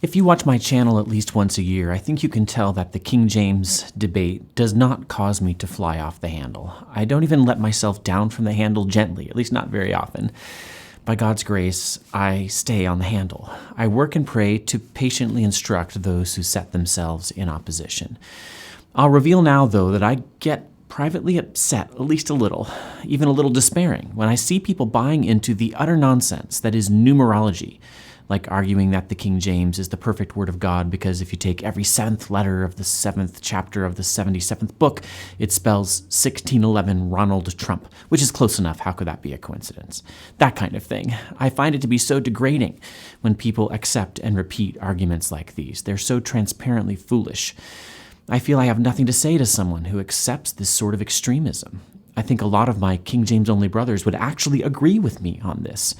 If you watch my channel at least once a year, I think you can tell that the King James debate does not cause me to fly off the handle. I don't even let myself down from the handle gently, at least not very often. By God's grace, I stay on the handle. I work and pray to patiently instruct those who set themselves in opposition. I'll reveal now, though, that I get privately upset, at least a little, even a little despairing, when I see people buying into the utter nonsense that is numerology, like arguing that the King James is the perfect word of God because if you take every seventh letter of the 7th chapter of the 77th book, it spells 1611 Ronald Trump, which is close enough. How could that be a coincidence? That kind of thing. I find it to be so degrading when people accept and repeat arguments like these. They're so transparently foolish. I feel I have nothing to say to someone who accepts this sort of extremism. I think a lot of my King James-only brothers would actually agree with me on this,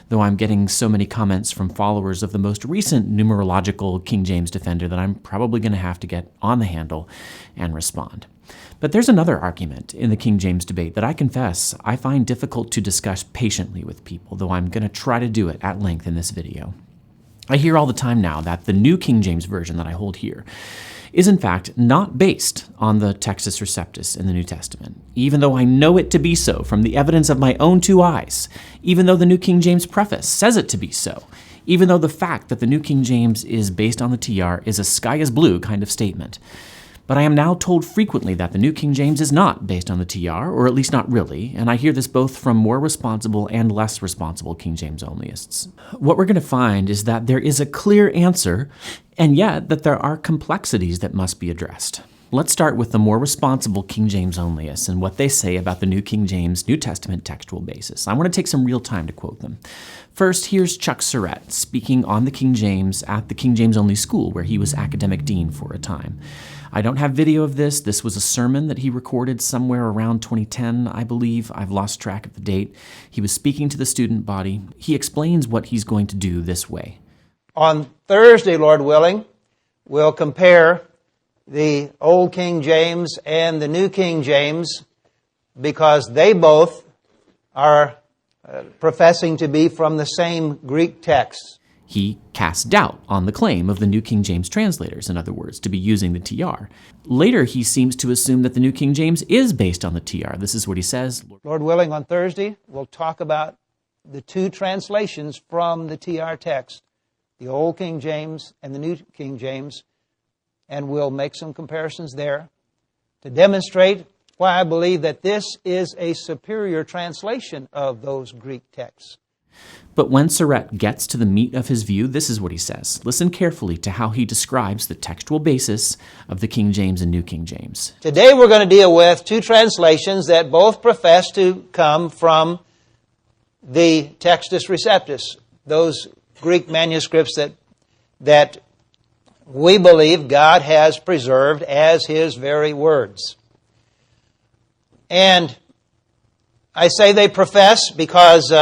though I'm getting so many comments from followers of the most recent numerological King James defender that I'm probably going to have to get on the handle and respond. But there's another argument in the King James debate that I confess I find difficult to discuss patiently with people, though I'm going to try to do it at length in this video. I hear all the time now that the New King James Version that I hold here is in fact not based on the Textus Receptus in the New Testament, even though I know it to be so from the evidence of my own two eyes, even though the New King James preface says it to be so, even though the fact that the New King James is based on the TR is a sky is blue kind of statement. But I am now told frequently that the New King James is not based on the TR, or at least not really, and I hear this both from more responsible and less responsible King James onlyists. What we're going to find is that there is a clear answer, and yet that there are complexities that must be addressed. Let's start with the more responsible King James onlyists and what they say about the New King James New Testament textual basis. I want to take some real time to quote them. First, here's Chuck Surrett speaking on the King James at the King James Only School, where he was academic dean for a time. I don't have video of this. This was a sermon that he recorded somewhere around 2010, I believe. I've lost track of the date. He was speaking to the student body. He explains what he's going to do this way. On Thursday, Lord willing, we'll compare the Old King James and the New King James because they both are professing to be from the same Greek text. He casts doubt on the claim of the New King James translators, in other words, to be using the TR. Later, he seems to assume that the New King James is based on the TR. This is what he says. Lord willing, on Thursday, we'll talk about the two translations from the TR text, the Old King James and the New King James, and we'll make some comparisons there to demonstrate why I believe that this is a superior translation of those Greek texts. But when Surrett gets to the meat of his view, this is what he says. Listen carefully to how he describes the textual basis of the King James and New King James. Today we're going to deal with two translations that both profess to come from the Textus Receptus, those Greek manuscripts that we believe God has preserved as His very words. And I say they profess because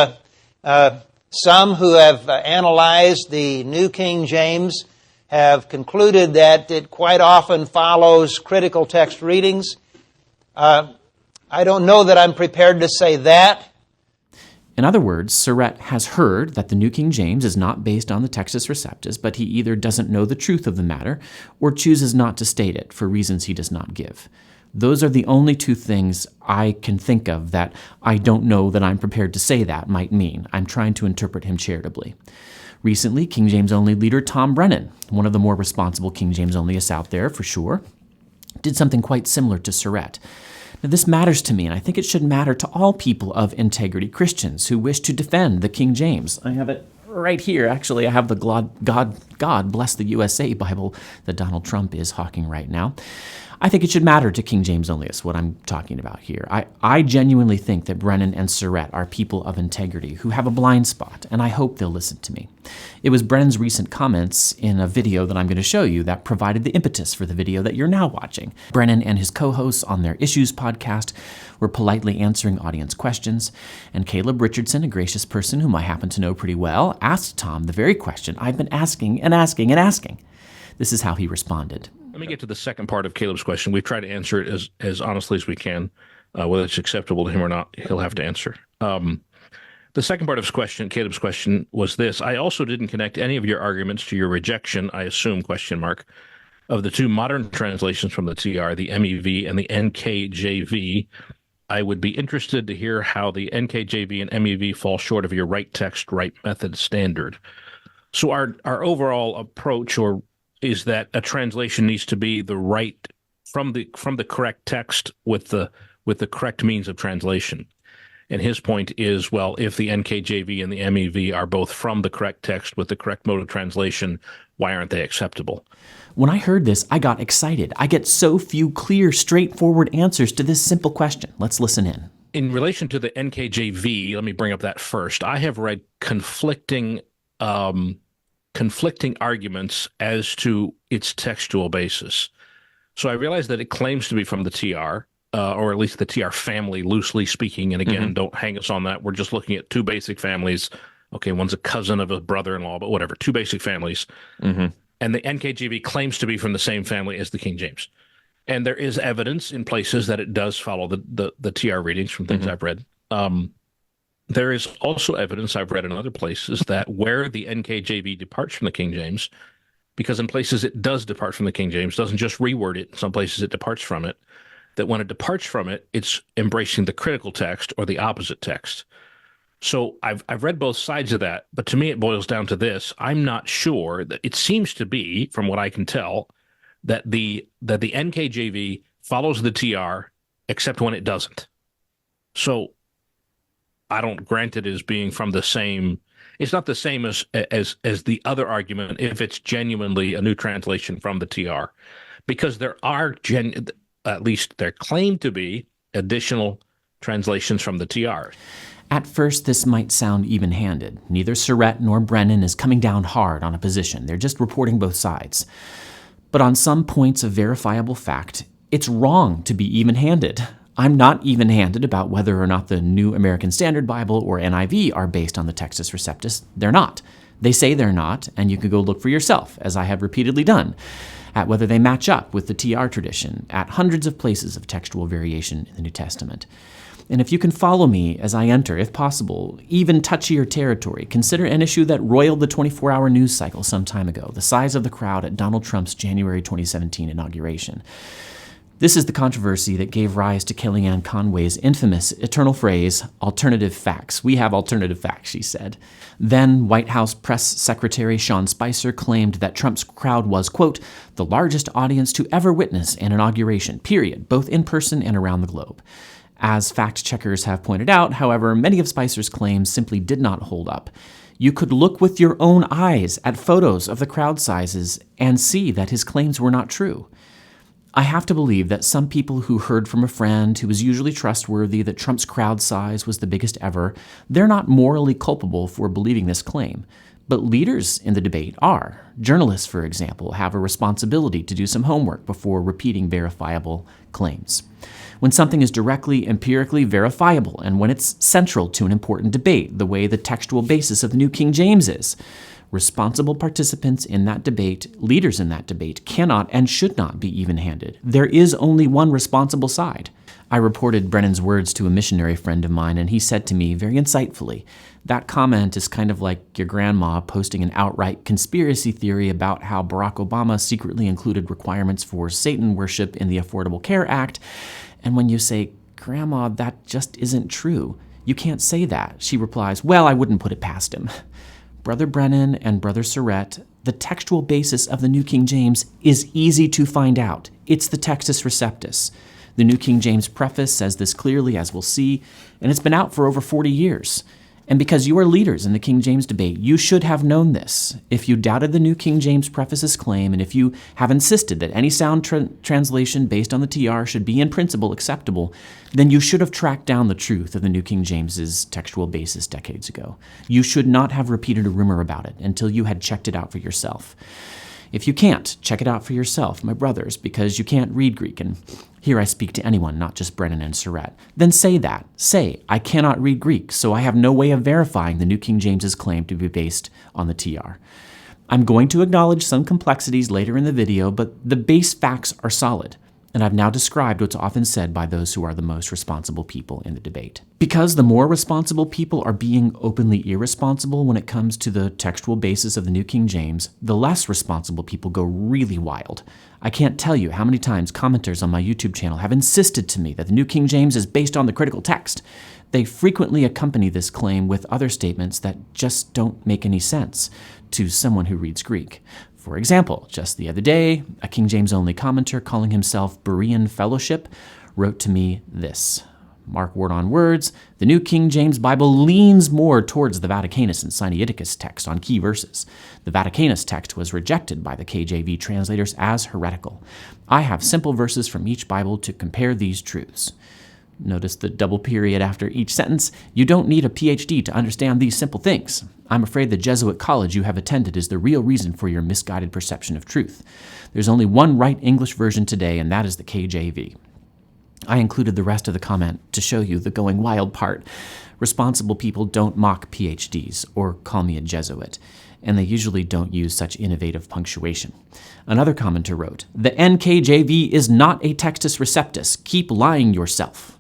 some who have analyzed the New King James have concluded that it quite often follows critical text readings. I don't know that I'm prepared to say that. In other words, Surrett has heard that the New King James is not based on the Textus Receptus, but he either doesn't know the truth of the matter or chooses not to state it for reasons he does not give. Those are the only two things I can think of that I don't know that I'm prepared to say that might mean. I'm trying to interpret him charitably. Recently, King James only leader Tom Brennon, one of the more responsible King James onlyists out there for sure, did something quite similar to Surrett. Now, this matters to me, and I think it should matter to all people of integrity, Christians who wish to defend the King James. I have it right here. Actually, I have the God Bless the USA Bible that Donald Trump is hawking right now. I think it should matter to King James onlyists what I'm talking about here. I genuinely think that Brennon and Surrett are people of integrity who have a blind spot, and I hope they'll listen to me. It was Brennon's recent comments in a video that I'm going to show you that provided the impetus for the video that you're now watching. Brennon and his co-hosts on their Issues podcast were politely answering audience questions, and Caleb Richardson, a gracious person whom I happen to know pretty well, asked Tom the very question I've been asking and asking and asking. This is how he responded. Let me get to the second part of Caleb's question. We've tried to answer it as honestly as we can. Whether it's acceptable to him or not, he'll have to answer. The second part of Caleb's question was this. I also didn't connect any of your arguments to your rejection, I assume, of the two modern translations from the TR, the MEV and the NKJV. I would be interested to hear how the NKJV and MEV fall short of your right text, right method standard. So our overall approach is that a translation needs to be the right from the correct text with the correct means of translation. And his point is, well, if the NKJV and the MEV are both from the correct text with the correct mode of translation, why aren't they acceptable? When I heard this, I got excited. I get so few clear, straightforward answers to this simple question. Let's listen in. In relation to the NKJV, let me bring up that first. I have read conflicting arguments as to its textual basis. So I realize that it claims to be from the TR, or at least the TR family, loosely speaking. And again, don't hang us on that. We're just looking at two basic families. Okay, one's a cousin of a brother-in-law, but whatever, two basic families. And the NKJV claims to be from the same family as the King James. And there is evidence in places that it does follow the TR readings from things I've read. There is also evidence I've read in other places that where the NKJV departs from the King James, because in places it does depart from the King James, doesn't just reword it, in some places it departs from it, that when it departs from it, it's embracing the critical text or the opposite text. So I've read both sides of that, but to me it boils down to this. I'm not sure that it seems to be, from what I can tell, that the NKJV follows the TR except when it doesn't. So I don't grant it as being from the same. It's not the same as the other argument if it's genuinely a new translation from the TR, because there are at least there claim to be additional translations from the TR. At first, this might sound even-handed. Neither Surrett nor Brennon is coming down hard on a position. They're just reporting both sides. But on some points of verifiable fact, it's wrong to be even-handed. I'm not even-handed about whether or not the New American Standard Bible or NIV are based on the Textus Receptus. They're not. They say they're not, and you can go look for yourself, as I have repeatedly done, at whether they match up with the TR tradition at hundreds of places of textual variation in the New Testament. And if you can follow me as I enter, if possible, even touchier territory, consider an issue that roiled the 24-hour news cycle some time ago, the size of the crowd at Donald Trump's January 2017 inauguration. This is the controversy that gave rise to Kellyanne Conway's infamous eternal phrase, alternative facts. We have alternative facts, she said. Then White House Press Secretary Sean Spicer claimed that Trump's crowd was, quote, the largest audience to ever witness an inauguration, period, both in person and around the globe. As fact-checkers have pointed out, however, many of Spicer's claims simply did not hold up. You could look with your own eyes at photos of the crowd sizes and see that his claims were not true. I have to believe that some people who heard from a friend who was usually trustworthy that Trump's crowd size was the biggest ever, they're not morally culpable for believing this claim. But leaders in the debate are. Journalists, for example, have a responsibility to do some homework before repeating verifiable claims. When something is directly, empirically verifiable, and when it's central to an important debate, the way the textual basis of the New King James is, responsible participants in that debate, leaders in that debate, cannot and should not be even-handed. There is only one responsible side. I reported Brennon's words to a missionary friend of mine, and he said to me very insightfully, that comment is kind of like your grandma posting an outright conspiracy theory about how Barack Obama secretly included requirements for Satan worship in the Affordable Care Act. And when you say, Grandma, that just isn't true, you can't say that. She replies, well, I wouldn't put it past him. Brother Brennon and Brother Surrett, the textual basis of the New King James is easy to find out. It's the Textus Receptus. The New King James preface says this clearly, as we'll see, and it's been out for over 40 years. And because you are leaders in the King James debate, you should have known this. If you doubted the New King James preface's claim, and if you have insisted that any sound translation based on the TR should be in principle acceptable, then you should have tracked down the truth of the New King James's textual basis decades ago. You should not have repeated a rumor about it until you had checked it out for yourself. If you can't, check it out for yourself, my brothers, because you can't read Greek, and here I speak to anyone, not just Brennon and Surrett. Then say that. Say, I cannot read Greek, so I have no way of verifying the New King James's claim to be based on the TR. I'm going to acknowledge some complexities later in the video, but the base facts are solid. and I've now described what's often said by those who are the most responsible people in the debate. Because the more responsible people are being openly irresponsible when it comes to the textual basis of the New King James, the less responsible people go really wild. I can't tell you how many times commenters on my YouTube channel have insisted to me that the New King James is based on the critical text. They frequently accompany this claim with other statements that just don't make any sense to someone who reads Greek. For example, just the other day, a King James-only commenter calling himself Berean Fellowship wrote to me this. Mark word on words, the New King James Bible leans more towards the Vaticanus and Sinaiticus text on key verses. The Vaticanus text was rejected by the KJV translators as heretical. I have simple verses from each Bible to compare these truths. Notice the double period after each sentence. You don't need a PhD to understand these simple things. I'm afraid the Jesuit college you have attended is the real reason for your misguided perception of truth. There's only one right English version today, and that is the KJV. I included the rest of the comment to show you the going wild part. Responsible people don't mock PhDs or call me a Jesuit, and they usually don't use such innovative punctuation. Another commenter wrote, the NKJV is not a Textus Receptus. Keep lying yourself.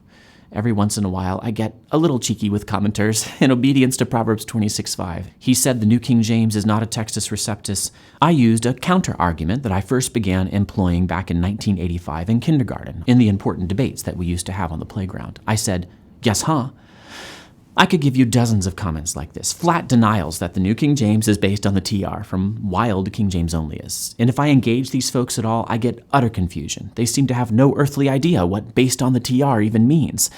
Every once in a while, I get a little cheeky with commenters in obedience to Proverbs 26:5. He said the New King James is not a Textus Receptus. I used a counter-argument that I first began employing back in 1985 in kindergarten in the important debates that we used to have on the playground. I said, yes, huh? I could give you dozens of comments like this, flat denials that the New King James is based on the TR from wild King James onlyists. And if I engage these folks at all, I get utter confusion. They seem to have no earthly idea what based on the TR even means.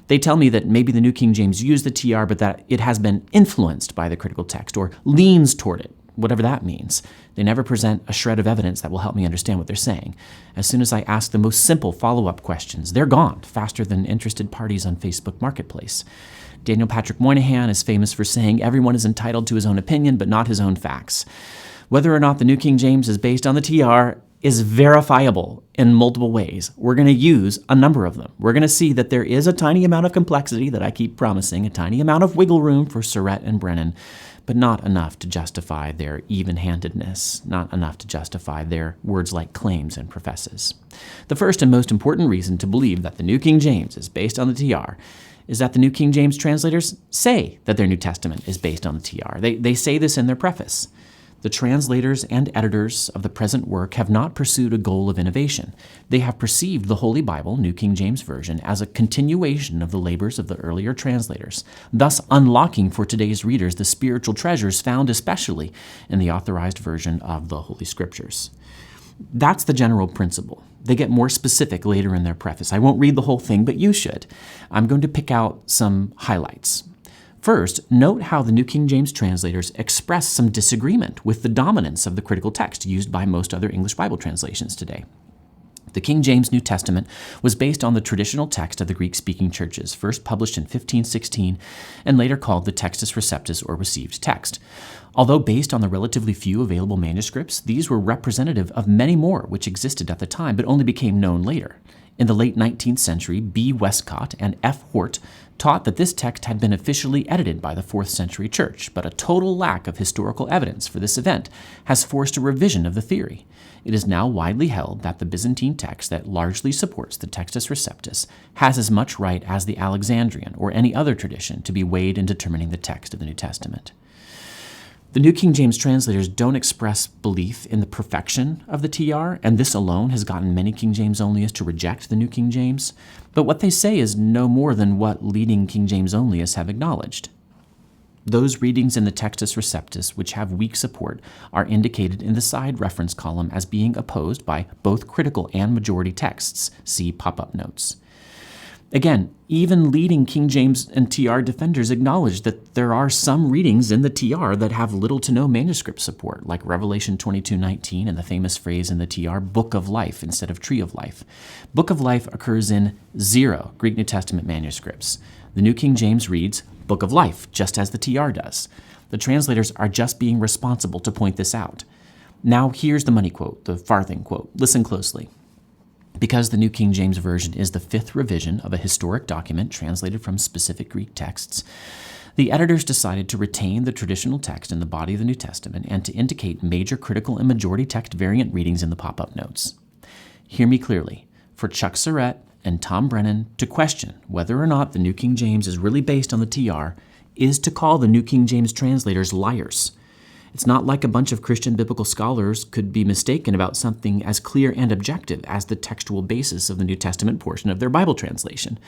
They tell me that maybe the New King James used the TR, but that it has been influenced by the critical text or leans toward it, whatever that means. They never present a shred of evidence that will help me understand what they're saying. As soon as I ask the most simple follow-up questions, they're gone faster than interested parties on Facebook Marketplace. Daniel Patrick Moynihan is famous for saying everyone is entitled to his own opinion, but not his own facts. Whether or not the New King James is based on the TR is verifiable in multiple ways. We're going to use a number of them. We're going to see that there is a tiny amount of complexity that I keep promising, a tiny amount of wiggle room for Surrett and Brennon, but not enough to justify their even-handedness, not enough to justify their words like claims and professes. The first and most important reason to believe that the New King James is based on the TR is that the New King James translators say that their New Testament is based on the TR. They say this in their preface. The translators and editors of the present work have not pursued a goal of innovation. They have perceived the Holy Bible, New King James Version, as a continuation of the labors of the earlier translators, thus unlocking for today's readers the spiritual treasures found especially in the authorized version of the Holy Scriptures. That's the general principle. They get more specific later in their preface. I won't read the whole thing, but you should. I'm going to pick out some highlights. First, note how the New King James translators express some disagreement with the dominance of the critical text used by most other English Bible translations today. The King James New Testament was based on the traditional text of the Greek-speaking churches, first published in 1516 and later called the Textus Receptus or Received Text. Although based on the relatively few available manuscripts, these were representative of many more which existed at the time but only became known later. In the late 19th century, B. Westcott and F. Hort taught that this text had been officially edited by the 4th century church, but a total lack of historical evidence for this event has forced a revision of the theory. It is now widely held that the Byzantine text that largely supports the Textus Receptus has as much right as the Alexandrian or any other tradition to be weighed in determining the text of the New Testament. The New King James translators don't express belief in the perfection of the TR, and this alone has gotten many King James onlyists to reject the New King James. But what they say is no more than what leading King James onlyists have acknowledged. Those readings in the Textus Receptus which have weak support are indicated in the side reference column as being opposed by both critical and majority texts. See pop-up notes. Again, even leading King James and TR defenders acknowledge that there are some readings in the TR that have little to no manuscript support, like Revelation 22:19 and the famous phrase in the TR, Book of Life instead of Tree of Life. Book of Life occurs in 0 Greek New Testament manuscripts. The New King James reads Book of Life, just as the TR does. The translators are just being responsible to point this out. Now here's the money quote, the farthing quote. Listen closely. Because the New King James Version is the 5th revision of a historic document translated from specific Greek texts, the editors decided to retain the traditional text in the body of the New Testament and to indicate major critical and majority text variant readings in the pop-up notes. Hear me clearly. for Chuck Surrett and Tom Brennon to question whether or not the New King James is really based on the TR is to call the New King James translators liars. It's not like a bunch of Christian biblical scholars could be mistaken about something as clear and objective as the textual basis of the New Testament portion of their Bible translation.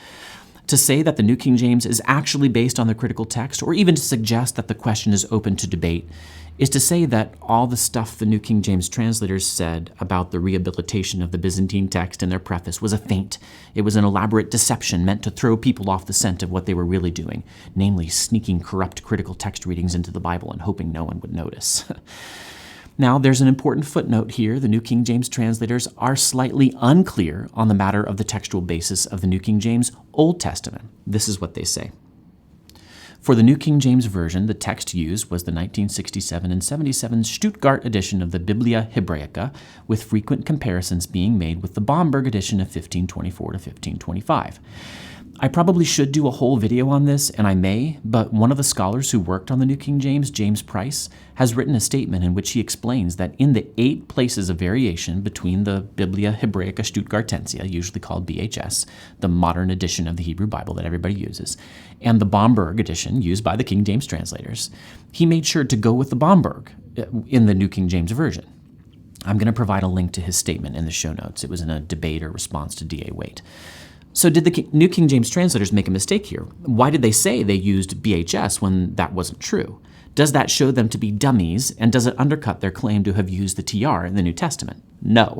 To say that the New King James is actually based on the critical text, or even to suggest that the question is open to debate, is to say that all the stuff the New King James translators said about the rehabilitation of the Byzantine text in their preface was a feint. It was an elaborate deception meant to throw people off the scent of what they were really doing, namely sneaking corrupt critical text readings into the Bible and hoping no one would notice. Now, there's an important footnote here. The New King James translators are slightly unclear on the matter of the textual basis of the New King James Old Testament. This is what they say. For the New King James Version, the text used was the 1967 and 77 Stuttgart edition of the Biblia Hebraica, with frequent comparisons being made with the Bomberg edition of 1524 to 1525. I probably should do a whole video on this, and I may, but one of the scholars who worked on the New King James, James Price, has written a statement in which he explains that in the 8 places of variation between the Biblia Hebraica Stuttgartensia, usually called BHS, the modern edition of the Hebrew Bible that everybody uses, and the Bomberg edition used by the King James translators, he made sure to go with the Bomberg in the New King James Version. I'm going to provide a link to his statement in the show notes. It was in a debate or response to D.A. Waite. So did the New King James translators make a mistake here? Why did they say they used BHS when that wasn't true? Does that show them to be dummies, and does it undercut their claim to have used the TR in the New Testament? No.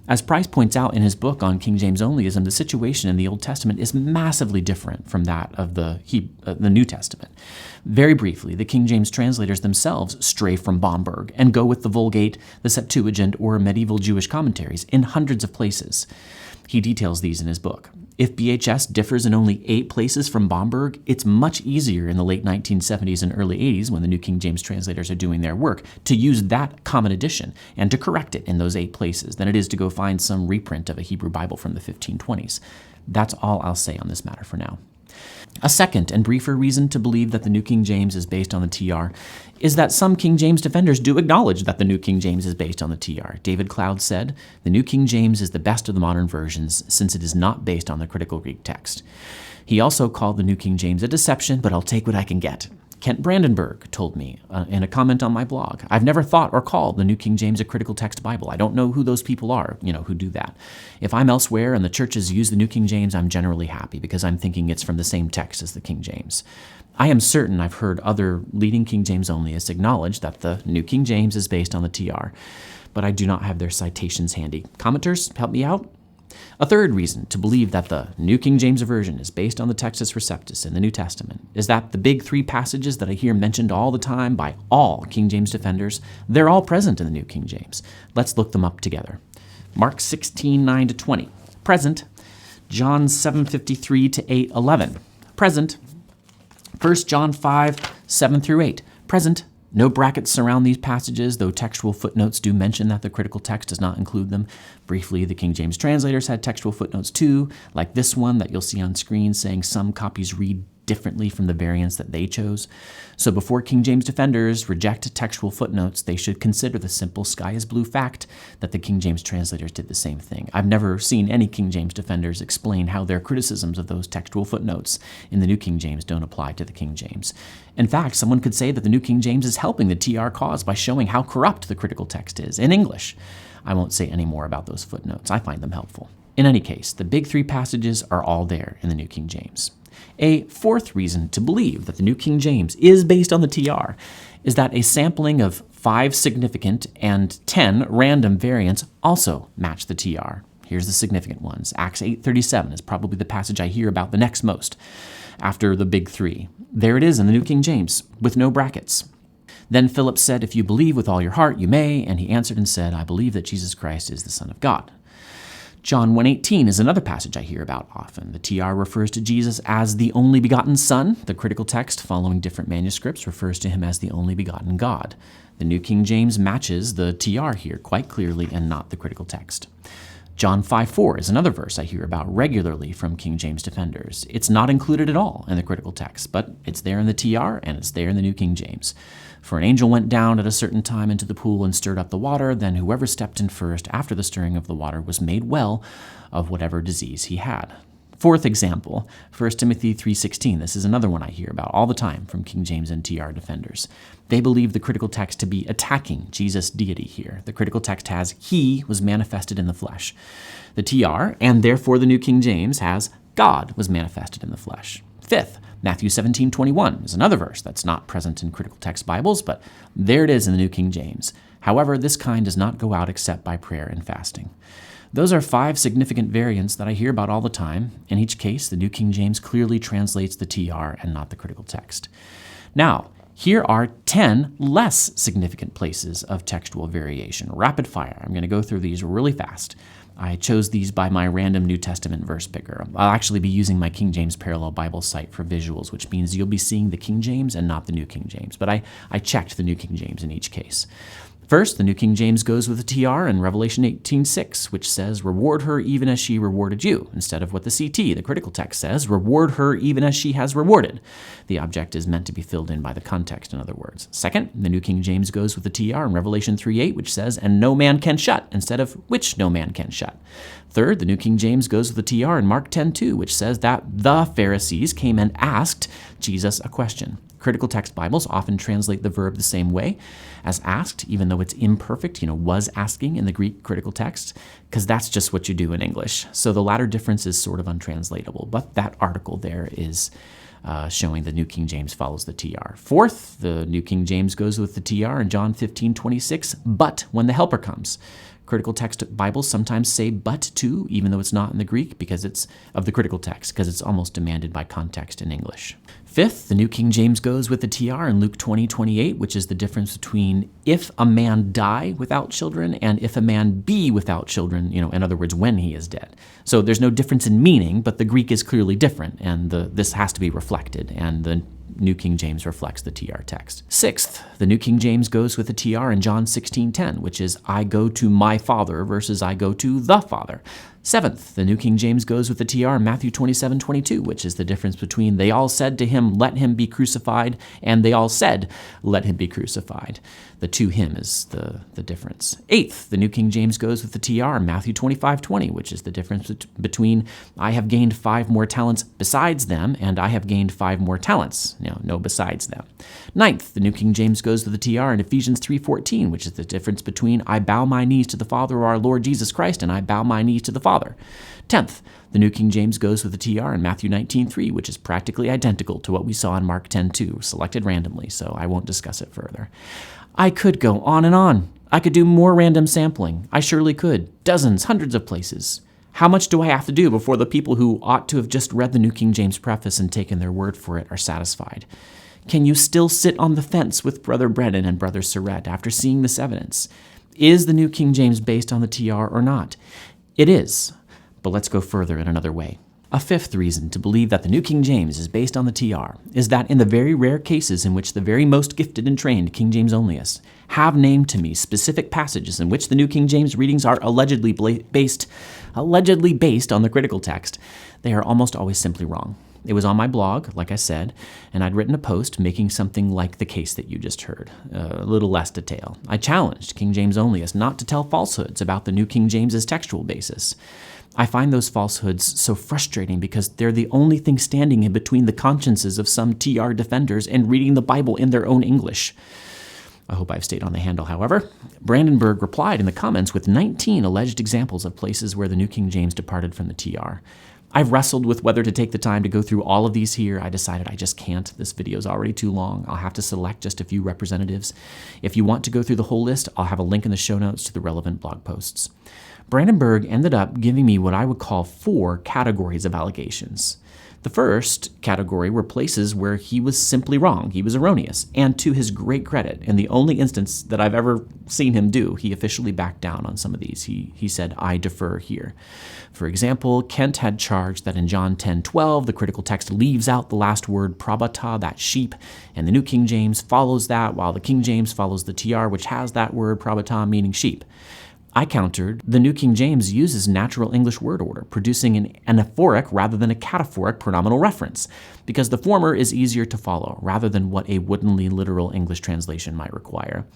As Price points out in his book on King James Onlyism, the situation in the Old Testament is massively different from that of the New Testament. Very briefly, the King James translators themselves stray from Bomberg and go with the Vulgate, the Septuagint, or medieval Jewish commentaries in hundreds of places. He details these in his book. If BHS differs in only 8 places from Bomberg, it's much easier in the late 1970s and early 80s, when the New King James translators are doing their work, to use that common edition and to correct it in those 8 places than it is to go find some reprint of a Hebrew Bible from the 1520s. That's all I'll say on this matter for now. A second and briefer reason to believe that the New King James is based on the TR is that some King James defenders do acknowledge that the New King James is based on the TR. David Cloud said, "The New King James is the best of the modern versions since it is not based on the critical Greek text." He also called the New King James a deception, but I'll take what I can get. Kent Brandenburg told me in a comment on my blog, "I've never thought or called the New King James a critical text Bible. I don't know who those people are, who do that. If I'm elsewhere and the churches use the New King James, I'm generally happy because I'm thinking it's from the same text as the King James." I am certain I've heard other leading King James onlyists acknowledge that the New King James is based on the TR, but I do not have their citations handy. Commenters, help me out. A third reason to believe that the New King James Version is based on the Textus Receptus in the New Testament is that the big 3 passages that I hear mentioned all the time by all King James defenders, they're all present in the New King James. Let's look them up together. Mark 16:9-20, present. John 7:53 to 8:11, present. 1 John 5:7-8, present. No brackets surround these passages, though textual footnotes do mention that the critical text does not include them. Briefly, the King James translators had textual footnotes too, like this one that you'll see on screen saying some copies read differently from the variants that they chose. So before King James defenders reject textual footnotes, they should consider the simple sky is blue fact that the King James translators did the same thing. I've never seen any King James defenders explain how their criticisms of those textual footnotes in the New King James don't apply to the King James. In fact, someone could say that the New King James is helping the TR cause by showing how corrupt the critical text is in English. I won't say any more about those footnotes. I find them helpful. In any case, the big 3 passages are all there in the New King James. A fourth reason to believe that the New King James is based on the TR is that a sampling of 5 significant and 10 random variants also match the TR. Here's the significant ones. Acts 8:37 is probably the passage I hear about the next most after the big 3. There it is in the New King James with no brackets. Then Philip said, "If you believe with all your heart, you may." And he answered and said, "I believe that Jesus Christ is the Son of God." John 1:18 is another passage I hear about often. The TR refers to Jesus as the only begotten Son. The critical text, following different manuscripts, refers to him as the only begotten God. The New King James matches the TR here quite clearly and not the critical text. John 5:4 is another verse I hear about regularly from King James defenders. It's not included at all in the critical text, but it's there in the TR and it's there in the New King James. For an angel went down at a certain time into the pool and stirred up the water, then whoever stepped in first after the stirring of the water was made well of whatever disease he had. Fourth example, 1 Timothy 3:16. This is another one I hear about all the time from King James and TR defenders. They believe the critical text to be attacking Jesus' deity here. The critical text has, he was manifested in the flesh. The TR, and therefore the New King James, has, God was manifested in the flesh. Fifth, Matthew 17:21 is another verse that's not present in critical text Bibles, but there it is in the New King James. However, this kind does not go out except by prayer and fasting. Those are 5 significant variants that I hear about all the time. In each case, the New King James clearly translates the TR and not the critical text. Now, here are 10 less significant places of textual variation. Rapid fire. I'm going to go through these really fast. I chose these by my random New Testament verse picker. I'll actually be using my King James Parallel Bible site for visuals, which means you'll be seeing the King James and not the New King James. But I checked the New King James in each case. First, the New King James goes with the TR in Revelation 18:6, which says, reward her even as she rewarded you, instead of what the CT, the critical text, says, reward her even as she has rewarded. The object is meant to be filled in by the context, in other words. Second, the New King James goes with the TR in Revelation 3:8, which says, and no man can shut, instead of which no man can shut. Third, the New King James goes with the TR in Mark 10:2, which says that the Pharisees came and asked Jesus a question. Critical text Bibles often translate the verb the same way as asked, even though it's imperfect, was asking in the Greek critical text, because that's just what you do in English. So the latter difference is sort of untranslatable, but that article there is showing the New King James follows the TR. Fourth, the New King James goes with the TR in John 15:26, but when the Helper comes. Critical text Bibles sometimes say but too, even though it's not in the Greek because it's of the critical text, because it's almost demanded by context in English. Fifth, the New King James goes with the TR in Luke 20:28, which is the difference between if a man die without children and if a man be without children, in other words, when he is dead. So there's no difference in meaning, but the Greek is clearly different, and this has to be reflected, and the New King James reflects the TR text. Sixth, the New King James goes with the TR in John 16:10, which is I go to my Father versus I go to the Father. Seventh, the New King James goes with the TR in Matthew 27:22, which is the difference between they all said to him, let him be crucified, and they all said, let him be crucified. The to him is the difference. Eighth, the New King James goes with the TR in Matthew 25:20, which is the difference between I have gained 5 more talents besides them, and I have gained 5 more talents. No besides them. Ninth, the New King James goes with the TR in Ephesians 3:14, which is the difference between I bow my knees to the Father of our Lord Jesus Christ, and I bow my knees to the Father. 10th, the New King James goes with the TR in Matthew 19:3, which is practically identical to what we saw in Mark 10:2, selected randomly, so I won't discuss it further. I could go on and on. I could do more random sampling. I surely could. Dozens, hundreds of places. How much do I have to do before the people who ought to have just read the New King James preface and taken their word for it are satisfied? Can you still sit on the fence with Brother Brennon and Brother Surrett after seeing this evidence? Is the New King James based on the TR or not? It is, but let's go further in another way. A fifth reason to believe that the New King James is based on the TR is that in the very rare cases in which the very most gifted and trained King James onlyists have named to me specific passages in which the New King James readings are allegedly based on the critical text, they are almost always simply wrong. It was on my blog, like I said, and I'd written a post making something like the case that you just heard, a little less detail. I challenged King James onlyists not to tell falsehoods about the New King James's textual basis. I find those falsehoods so frustrating because they're the only thing standing in between the consciences of some TR defenders and reading the Bible in their own English. I hope I've stayed on the handle, however. Brandenburg replied in the comments with 19 alleged examples of places where the New King James departed from the TR. I've wrestled with whether to take the time to go through all of these here. I decided I just can't. This video is already too long. I'll have to select just a few representatives. If you want to go through the whole list, I'll have a link in the show notes to the relevant blog posts. Brandenburg ended up giving me what I would call 4 categories of allegations. The first category were places where he was simply wrong, he was erroneous, and to his great credit, in the only instance that I've ever seen him do, he officially backed down on some of these. He said, I defer here. For example, Kent had charged that in John 10:12, the critical text leaves out the last word prabata, that sheep, and the New King James follows that, while the King James follows the TR, which has that word prabata, meaning sheep. I countered, the New King James uses natural English word order, producing an anaphoric rather than a cataphoric pronominal reference, because the former is easier to follow, rather than what a woodenly literal English translation might require.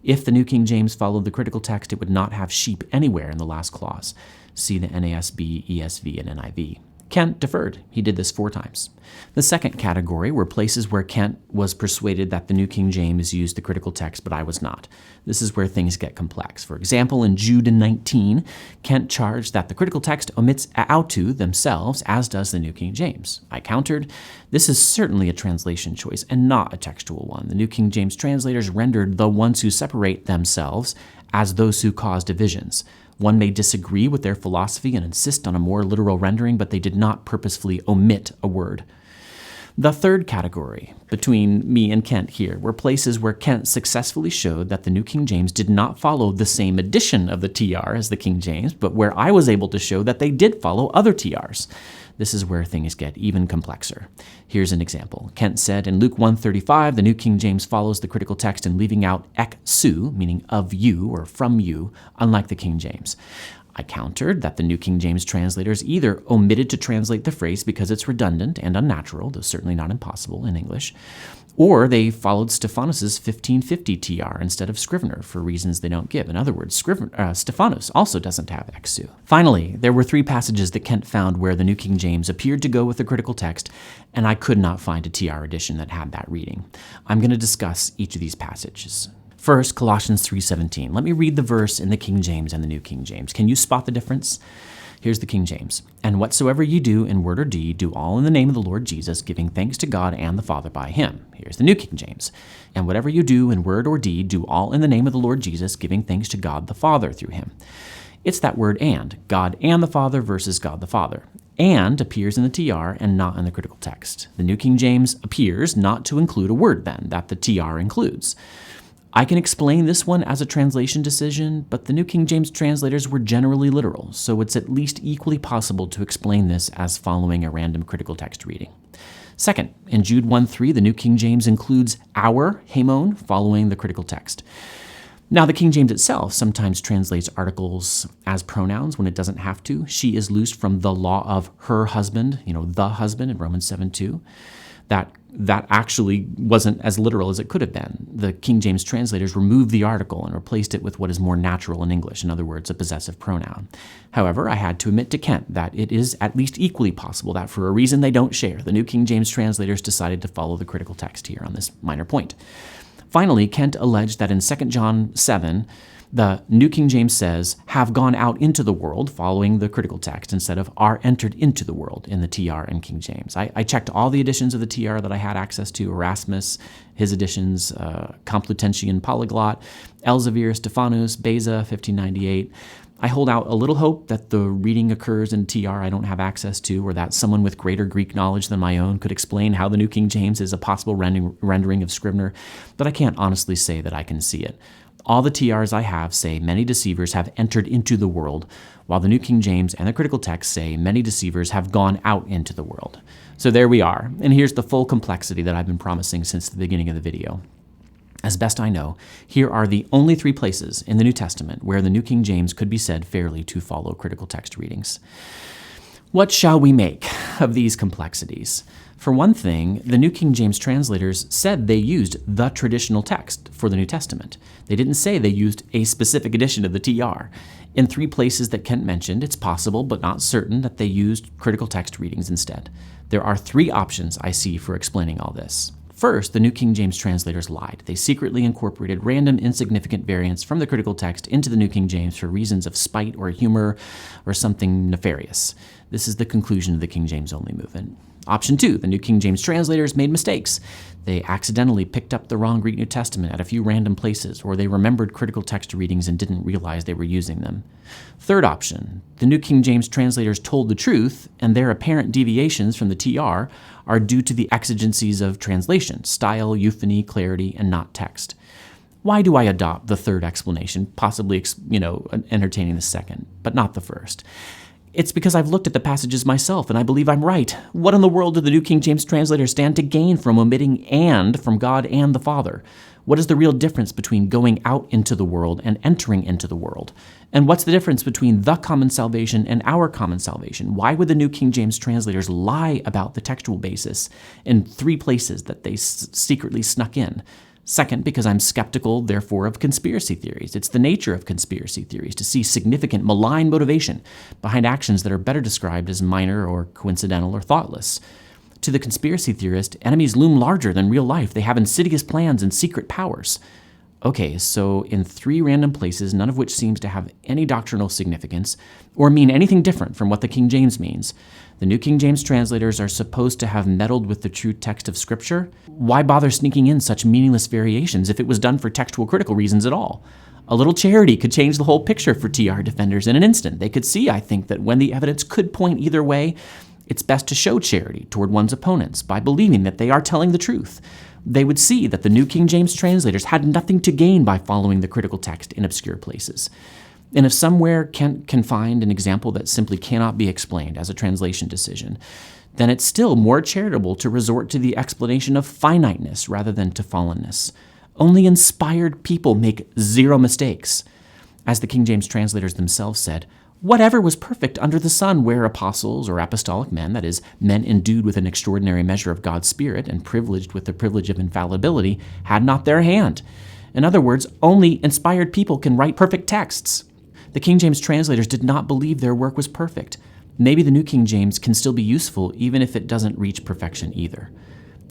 If the New King James followed the critical text, it would not have sheep anywhere in the last clause. See the NASB, ESV, and NIV. Kent deferred. He did this 4 times. The second category were places where Kent was persuaded that the New King James used the critical text, but I was not. This is where things get complex. For example, in Jude 19, Kent charged that the critical text omits autu themselves, as does the New King James. I countered, this is certainly a translation choice and not a textual one. The New King James translators rendered the ones who separate themselves as those who cause divisions. One may disagree with their philosophy and insist on a more literal rendering, but they did not purposefully omit a word. The third category, between me and Kent here, were places where Kent successfully showed that the New King James did not follow the same edition of the TR as the King James, but where I was able to show that they did follow other TRs. This is where things get even complexer. Here's an example. Kent said in Luke 1:35, the New King James follows the critical text in leaving out ek su, meaning of you or from you, unlike the King James. I countered that the New King James translators either omitted to translate the phrase because it's redundant and unnatural, though certainly not impossible in English, or they followed Stephanus' 1550 TR instead of Scrivener for reasons they don't give. In other words, Stephanus also doesn't have exu. Finally, there were 3 passages that Kent found where the New King James appeared to go with the critical text, and I could not find a TR edition that had that reading. I'm going to discuss each of these passages. First, Colossians 3:17. Let me read the verse in the King James and the New King James. Can you spot the difference? Here's the King James. And whatsoever you do in word or deed, do all in the name of the Lord Jesus, giving thanks to God and the Father by him. Here's the New King James. And whatever you do in word or deed, do all in the name of the Lord Jesus, giving thanks to God the Father through him. It's that word and, God and the Father versus God the Father. And appears in the TR and not in the critical text. The New King James appears not to include a word then, that the TR includes. I can explain this one as a translation decision, but the New King James translators were generally literal, so it's at least equally possible to explain this as following a random critical text reading. Second, in Jude 1:3, the New King James includes our, hemon, following the critical text. Now, the King James itself sometimes translates articles as pronouns when it doesn't have to. She is loosed from the law of her husband, the husband in Romans 7:2. That actually wasn't as literal as it could have been. The King James translators removed the article and replaced it with what is more natural in English, in other words, a possessive pronoun. However, I had to admit to Kent that it is at least equally possible that for a reason they don't share, the New King James translators decided to follow the critical text here on this minor point. Finally, Kent alleged that in 2 John 7, the New King James says, have gone out into the world, following the critical text, instead of are entered into the world in the TR and King James. I checked all the editions of the TR that I had access to, Erasmus, his editions, Complutensian Polyglot, Elzevir, Stephanus, Beza, 1598. I hold out a little hope that the reading occurs in TR I don't have access to, or that someone with greater Greek knowledge than my own could explain how the New King James is a possible rendering of Scrivener, but I can't honestly say that I can see it. All the TRs I have say many deceivers have entered into the world, while the New King James and the critical text say many deceivers have gone out into the world. So there we are, and here's the full complexity that I've been promising since the beginning of the video. As best I know, here are the only 3 places in the New Testament where the New King James could be said fairly to follow critical text readings. What shall we make of these complexities? For one thing, the New King James translators said they used the traditional text for the New Testament. They didn't say they used a specific edition of the TR. In 3 places that Kent mentioned, it's possible but not certain that they used critical text readings instead. There are 3 options I see for explaining all this. First, the New King James translators lied. They secretly incorporated random insignificant variants from the critical text into the New King James for reasons of spite or humor or something nefarious. This is the conclusion of the King James only movement. Option 2, the New King James translators made mistakes. They accidentally picked up the wrong Greek New Testament at a few random places, or they remembered critical text readings and didn't realize they were using them. Third option, the New King James translators told the truth, and their apparent deviations from the TR are due to the exigencies of translation, style, euphony, clarity, and not text. Why do I adopt the third explanation, possibly, entertaining the second, but not the first? It's because I've looked at the passages myself, and I believe I'm right. What in the world do the New King James translators stand to gain from omitting "and" from God and the Father? What is the real difference between going out into the world and entering into the world? And what's the difference between the common salvation and our common salvation? Why would the New King James translators lie about the textual basis in 3 places that they secretly snuck in? Second, because I'm skeptical, therefore, of conspiracy theories. It's the nature of conspiracy theories to see significant malign motivation behind actions that are better described as minor or coincidental or thoughtless. To the conspiracy theorist, enemies loom larger than real life. They have insidious plans and secret powers. Okay, so in 3 random places, none of which seems to have any doctrinal significance or mean anything different from what the King James means, the New King James translators are supposed to have meddled with the true text of Scripture? Why bother sneaking in such meaningless variations if it was done for textual critical reasons at all? A little charity could change the whole picture for TR defenders in an instant. They could see, I think, that when the evidence could point either way, it's best to show charity toward one's opponents by believing that they are telling the truth. They would see that the New King James translators had nothing to gain by following the critical text in obscure places. And if somewhere Kent can find an example that simply cannot be explained as a translation decision, then it's still more charitable to resort to the explanation of finiteness rather than to fallenness. Only inspired people make 0 mistakes. As the King James translators themselves said, whatever was perfect under the sun where apostles or apostolic men, that is, men endued with an extraordinary measure of God's Spirit and privileged with the privilege of infallibility, had not their hand. In other words, only inspired people can write perfect texts. The King James translators did not believe their work was perfect. Maybe the New King James can still be useful even if it doesn't reach perfection either.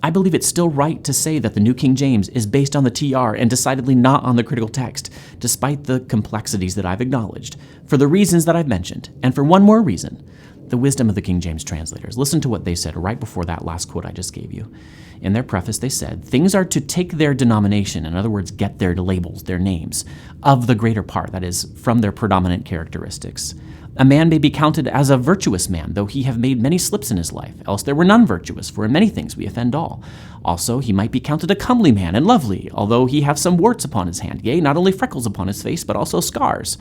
I believe it's still right to say that the New King James is based on the TR and decidedly not on the critical text, despite the complexities that I've acknowledged, for the reasons that I've mentioned, and for one more reason, the wisdom of the King James translators. Listen to what they said right before that last quote I just gave you. In their preface, they said, things are to take their denomination, in other words, get their labels, their names, of the greater part, that is, from their predominant characteristics. A man may be counted as a virtuous man, though he have made many slips in his life, else there were none virtuous, for in many things we offend all. Also, he might be counted a comely man and lovely, although he have some warts upon his hand, yea, not only freckles upon his face, but also scars.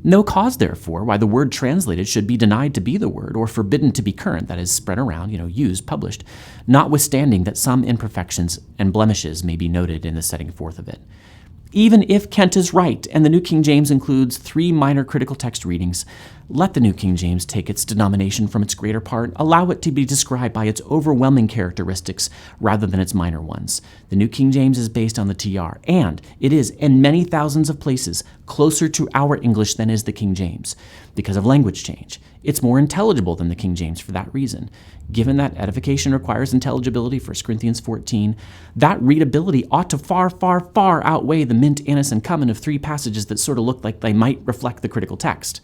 No cause, therefore, why the word translated should be denied to be the word, or forbidden to be current, that is, spread around, used, published, notwithstanding that some imperfections and blemishes may be noted in the setting forth of it. Even if Kent is right, and the New King James includes 3 minor critical text readings, let the New King James take its denomination from its greater part, allow it to be described by its overwhelming characteristics rather than its minor ones. The New King James is based on the TR, and it is, in many thousands of places, closer to our English than is the King James, because of language change. It's more intelligible than the King James for that reason. Given that edification requires intelligibility, 1 Corinthians 14, that readability ought to far, far, far outweigh the mint, anise, and cumin of 3 passages that sort of look like they might reflect the critical text.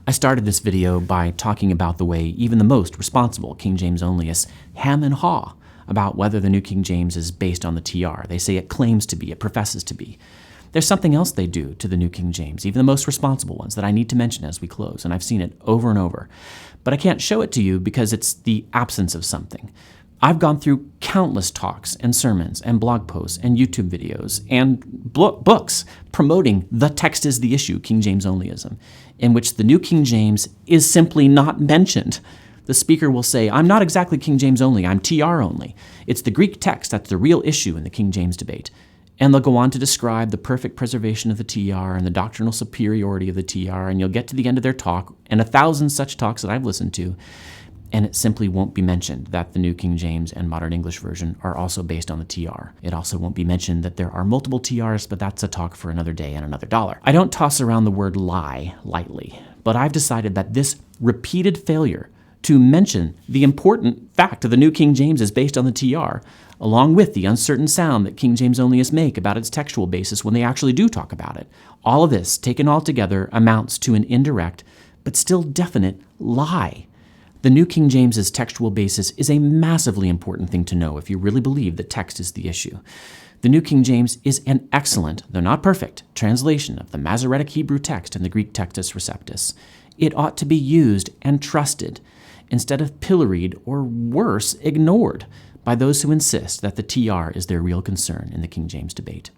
I started this video by talking about the way even the most responsible King James onlyists hem and haw about whether the New King James is based on the TR. They say it claims to be, it professes to be. There's something else they do to the New King James, even the most responsible ones, that I need to mention as we close, and I've seen it over and over. But I can't show it to you because it's the absence of something. I've gone through countless talks and sermons and blog posts and YouTube videos and books promoting the text is the issue, King James onlyism, in which the New King James is simply not mentioned. The speaker will say, I'm not exactly King James only, I'm TR only. It's the Greek text that's the real issue in the King James debate. And they'll go on to describe the perfect preservation of the TR and the doctrinal superiority of the TR, and you'll get to the end of their talk, and 1,000 such talks that I've listened to, and it simply won't be mentioned that the New King James and Modern English Version are also based on the TR. It also won't be mentioned that there are multiple TRs, but that's a talk for another day and another dollar. I don't toss around the word lie lightly, but I've decided that this repeated failure to mention the important fact of the New King James is based on the TR, along with the uncertain sound that King James onlyists make about its textual basis when they actually do talk about it. All of this, taken all together, amounts to an indirect, but still definite, lie. The New King James's textual basis is a massively important thing to know if you really believe that text is the issue. The New King James is an excellent, though not perfect, translation of the Masoretic Hebrew text and the Greek Textus Receptus. It ought to be used and trusted, instead of pilloried or worse, ignored by those who insist that the TR is their real concern in the King James debate.